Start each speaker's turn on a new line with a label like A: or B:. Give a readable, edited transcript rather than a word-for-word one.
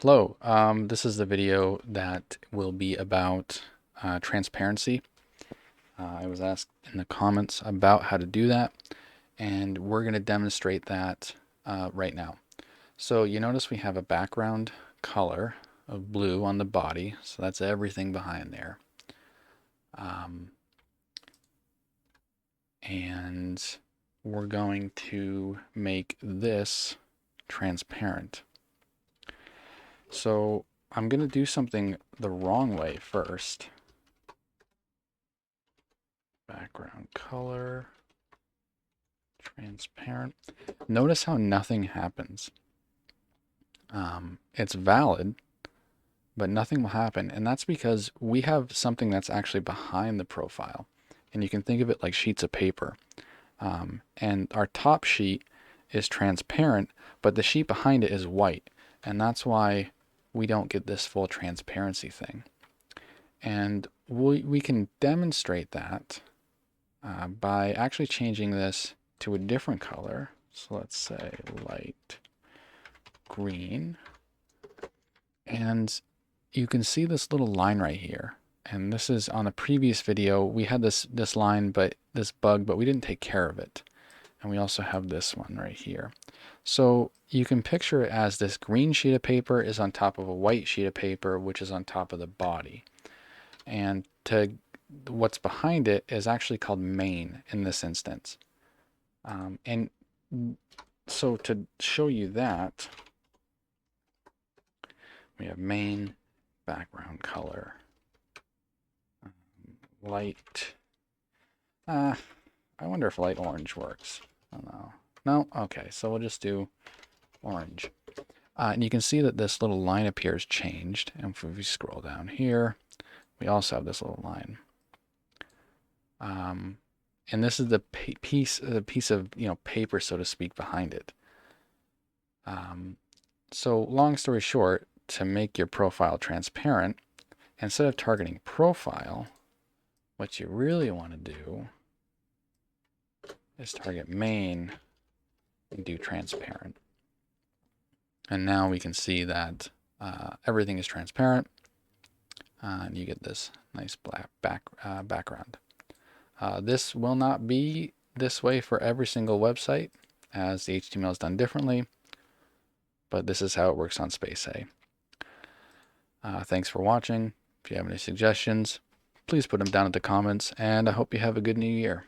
A: Hello, this is the video that will be about transparency. I was asked in the comments about how to do that, and we're going to demonstrate that right now. So you notice we have a background color of blue on the body, so that's everything behind there. And we're going to make this transparent. So I'm going to do something the wrong way first. Background color, transparent. Notice how nothing happens. It's valid, but nothing will happen. And that's because we have something that's actually behind the profile. And you can think of it like sheets of paper. And our top sheet is transparent, but the sheet behind it is white. And that's why we don't get this full transparency thing. And we can demonstrate that by actually changing this to a different color. So let's say light green. And you can see this little line right here. And this is on a previous video. We had this line, but this bug, but we didn't take care of it. And we also have this one right here. So you can picture it as this green sheet of paper is on top of a white sheet of paper, which is on top of the body. And what's behind it is actually called main in this instance. And so to show you that, we have main, background color, light. I wonder if light orange works. I don't know. No? Okay, so we'll just do orange. And you can see that this little line appears changed. And if we scroll down here, we also have this little line. And this is the piece of paper, so to speak, behind it. So long story short, to make your profile transparent, instead of targeting profile, what you really want to do is target main and do transparent. And now we can see that everything is transparent, and you get this nice black background. This will not be this way for every single website, as the HTML is done differently, but this is how it works on Spacehey. Thanks for watching. If you have any suggestions, please put them down in the comments, and I hope you have a good new year.